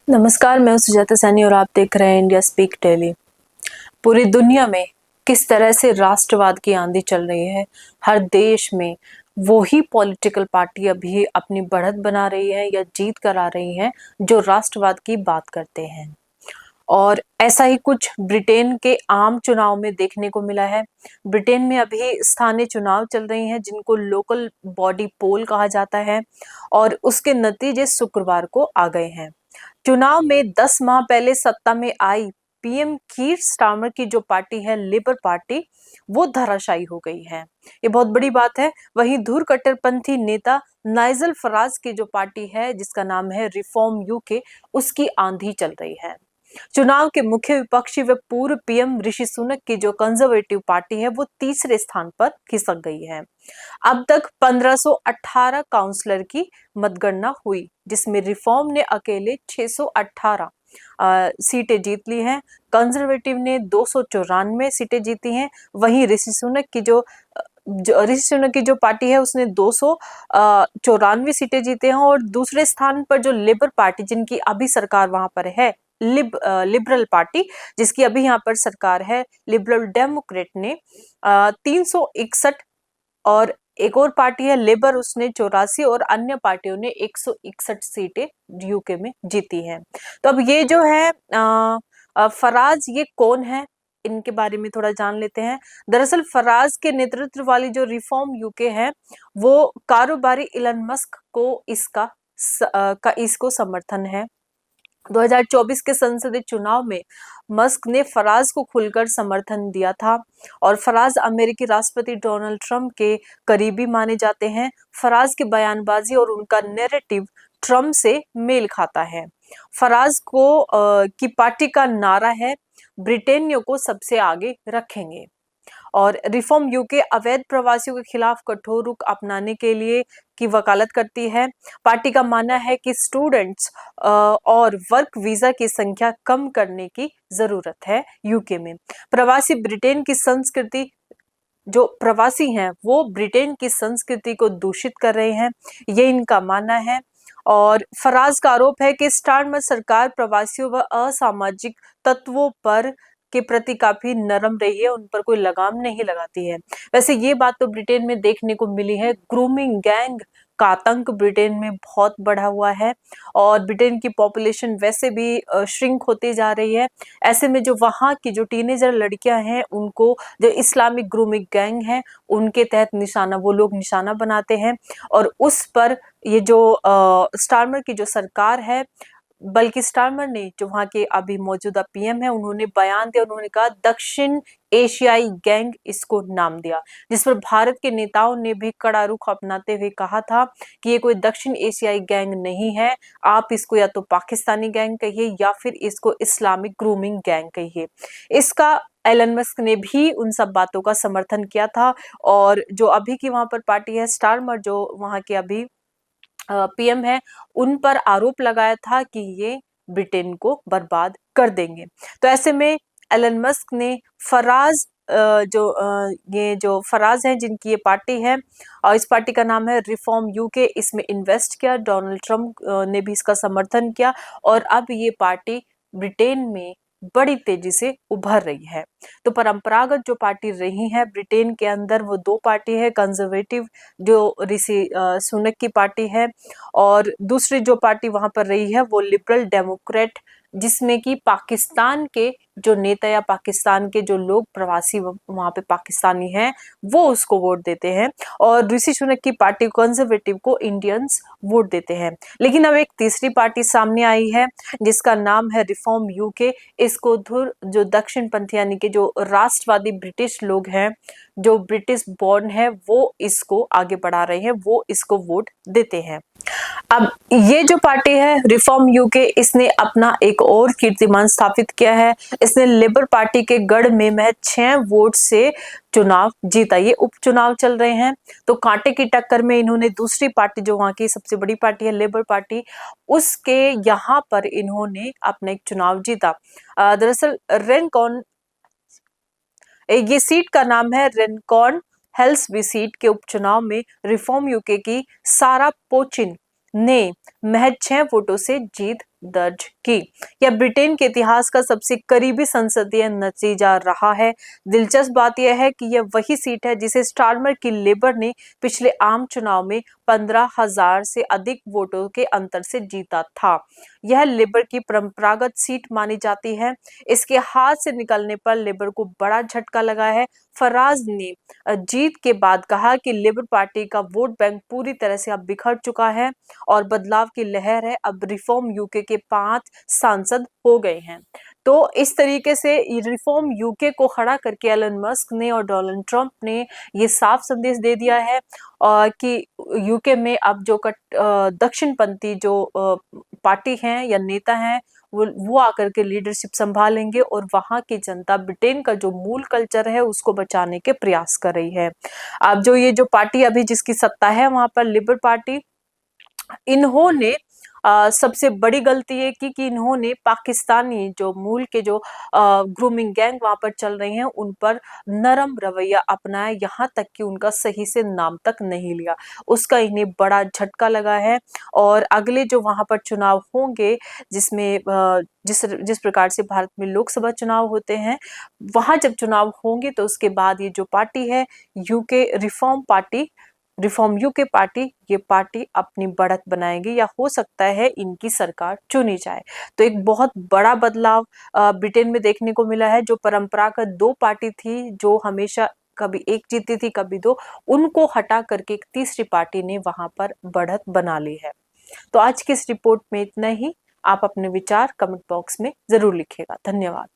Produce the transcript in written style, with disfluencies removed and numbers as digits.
नमस्कार, मैं हूं सुजाता सैनी और आप देख रहे हैं इंडिया स्पीक डेली। पूरी दुनिया में किस तरह से राष्ट्रवाद की आंधी चल रही है। हर देश में वो ही पॉलिटिकल पार्टी अभी अपनी बढ़त बना रही है या जीत करा रही है जो राष्ट्रवाद की बात करते हैं। और ऐसा ही कुछ ब्रिटेन के आम चुनाव में देखने को मिला है। ब्रिटेन में अभी स्थानीय चुनाव चल रही हैं जिनको लोकल बॉडी पोल कहा जाता है और उसके नतीजे शुक्रवार को आ गए हैं। चुनाव में 10 माह पहले सत्ता में आई पीएम कीर स्टारमर की जो पार्टी है लिबर पार्टी, वो धराशायी हो गई है। ये बहुत बड़ी बात है। वहीं धुर कट्टरपंथी नेता नाइजल फराज की जो पार्टी है जिसका नाम है रिफॉर्म यूके, उसकी आंधी चल रही है। चुनाव के मुख्य विपक्षी व पूर्व पीएम ऋषि सुनक की जो कंजर्वेटिव पार्टी है वो तीसरे स्थान पर खिसक गई है। अब तक 1518 काउंसलर की मतगणना हुई जिसमें रिफॉर्म ने अकेले 618 सीटें जीत ली हैं। कंजर्वेटिव ने 294 सीटें जीती हैं। वहीं ऋषि सुनक की जो पार्टी है उसने 294 सीटें जीते हैं और दूसरे स्थान पर जो लिबर पार्टी जिनकी अभी सरकार वहां पर है, लिबरल पार्टी जिसकी अभी यहाँ पर सरकार है, लिबरल डेमोक्रेट ने 361 और एक और पार्टी है लेबर, उसने 84 और अन्य पार्टियों ने 161 सीटें यूके में जीती हैं। तो अब ये जो है फराज, ये कौन है, इनके बारे में थोड़ा जान लेते हैं। दरअसल फराज के नेतृत्व वाली जो रिफॉर्म यूके है वो कारोबारी इलन मस्क को इसको समर्थन है। 2024 के संसदीय चुनाव में मस्क ने फराज को खुलकर समर्थन दिया था और फराज अमेरिकी राष्ट्रपति डोनाल्ड ट्रंप के करीबी माने जाते हैं। फराज की बयानबाजी और उनका नैरेटिव ट्रंप से मेल खाता है। फराज की पार्टी का नारा है, ब्रिटेनियों को सबसे आगे रखेंगे। और रिफॉर्म यूके अवैध प्रवासियों के खिलाफ कठोर रुख अपनाने के लिए की वकालत करती है। पार्टी का मानना है कि स्टूडेंट्स और वर्क वीजा की संख्या कम करने की जरूरत है यूके में। जो प्रवासी हैं वो ब्रिटेन की संस्कृति को दूषित कर रहे हैं, ये इनका मानना है। और फराज का आरोप है कि स्टारमर सरकार प्रवासियों व असामाजिक तत्वों पर के प्रति काफी नरम रही है, उन पर कोई लगाम नहीं लगाती है। वैसे ये बात तो ब्रिटेन में देखने को मिली है। ग्रूमिंग गैंग का आतंक ब्रिटेन में बहुत बढ़ा हुआ है और ब्रिटेन की पॉपुलेशन वैसे भी श्रिंक होती जा रही है। ऐसे में जो वहाँ की जो टीनेजर लड़कियां हैं उनको जो इस्लामिक ग्रूमिंग गैंग है उनके तहत वो लोग निशाना बनाते हैं और उस पर ये जो स्टारमर की जो सरकार है, बल्कि स्टारमर ने जो वहां के अभी मौजूदा पीएम है, उन्होंने बयान दिया, उन्होंने कहा दक्षिण एशियाई गैंग इसको नाम दिया, जिस पर भारत के नेताओं ने भी कड़ा रुख अपनाते हुए कहा था कि ये कोई दक्षिण एशियाई गैंग नहीं है, आप इसको या तो पाकिस्तानी गैंग कहिए या फिर इसको इस्लामिक ग्रूमिंग गैंग कहिए। इसका एलन मस्क ने भी उन सब बातों का समर्थन किया था और जो अभी की वहां पर पार्टी है स्टारमर, जो वहां के अभी पीएम है, उन पर आरोप लगाया था कि ये ब्रिटेन को बर्बाद कर देंगे। तो ऐसे में एलन मस्क ने फराज ये जो फराज है जिनकी ये पार्टी है और इस पार्टी का नाम है रिफॉर्म यूके, इसमें इन्वेस्ट किया। डोनाल्ड ट्रंप ने भी इसका समर्थन किया और अब ये पार्टी ब्रिटेन में बड़ी तेजी से उभर रही है। तो परंपरागत जो पार्टी रही है ब्रिटेन के अंदर वो दो पार्टी है, कंजर्वेटिव जो ऋषि सुनक की पार्टी है और दूसरी जो पार्टी वहां पर रही है वो लिबरल डेमोक्रेट, जिसमें कि पाकिस्तान के जो नेता या पाकिस्तान के जो लोग प्रवासी वहां पे पाकिस्तानी हैं वो उसको वोट देते हैं और ऋषि सुनक की पार्टी कंजर्वेटिव को इंडियंस वोट देते हैं। लेकिन अब एक तीसरी पार्टी सामने आई है जिसका नाम है रिफॉर्म यूके। इसको धुर जो दक्षिण पंथी यानी कि जो राष्ट्रवादी ब्रिटिश लोग हैं, जो ब्रिटिश बॉर्न है, वो इसको आगे बढ़ा रहे हैं, वो इसको वोट देते हैं। अब ये जो पार्टी है रिफॉर्म यूके, इसने अपना एक और कीर्तिमान स्थापित किया है। इसने लेबर पार्टी के गढ़ में महज 6 वोट से चुनाव जीता। ये उपचुनाव चल रहे हैं तो कांटे की टक्कर में इन्होंने दूसरी पार्टी जो वहां की सबसे बड़ी पार्टी है लेबर पार्टी, उसके यहाँ पर इन्होंने अपना एक चुनाव जीता। दरअसल रेनकॉन, ये सीट का नाम है रेनकॉन हेल्सबी सीट के उपचुनाव में रिफॉर्म यूके की सारा पोचिन ने महज 6 वोटों से जीत दर्ज की। यह ब्रिटेन के इतिहास का सबसे करीबी संसदीय नतीजा रहा है। दिलचस्प बात यह है कि यह वही सीट है जिसे स्टारमर की लेबर ने पिछले आम चुनाव में 15,000 से अधिक वोटों के अंतर से जीता था। यह लेबर की परंपरागत सीट मानी जाती है। इसके हाथ से निकलने पर लेबर को बड़ा झटका लगा है। फराज ने जीत के बाद कहा कि लेबर पार्टी का वोट बैंक पूरी तरह से अब बिखर चुका है और बदलाव की लहर है। अब रिफॉर्म यूके के 5 सांसद हो गए हैं। तो इस तरीके से रिफॉर्म यूके को खड़ा करके एलन मस्क ने और डोनाल्ड ट्रंप ने ये साफ संदेश दे दिया है कि यूके में अब जो दक्षिणपंथी जो पार्टी हैं या नेता हैं वो आकर के लीडरशिप संभालेंगे और वहां की जनता ब्रिटेन का जो मूल कल्चर है उसको बचाने के प्रयास कर रही है। अब जो ये जो पार्टी अभी जिसकी सत्ता है वहां पर लिबरल पार्टी, इन्होंने सबसे बड़ी गलती ये की कि इन्होंने पाकिस्तानी जो मूल के जो ग्रूमिंग गैंग वहां पर चल रहे हैं उन पर नरम रवैया अपनाया, यहाँ तक कि उनका सही से नाम तक नहीं लिया। उसका इन्हें बड़ा झटका लगा है और अगले जो वहां पर चुनाव होंगे जिसमें जिस प्रकार से भारत में लोकसभा चुनाव होते हैं, वहां जब चुनाव होंगे तो उसके बाद ये जो पार्टी है यूके रिफॉर्म यूके पार्टी, ये पार्टी अपनी बढ़त बनाएगी या हो सकता है इनकी सरकार चुनी जाए। तो एक बहुत बड़ा बदलाव ब्रिटेन में देखने को मिला है। जो परंपरागत 2 पार्टी थी जो हमेशा कभी एक जीती थी कभी 2, उनको हटा करके एक तीसरी पार्टी ने वहां पर बढ़त बना ली है। तो आज की इस रिपोर्ट में इतना ही। आप अपने विचार कमेंट बॉक्स में जरूर लिखिएगा। धन्यवाद।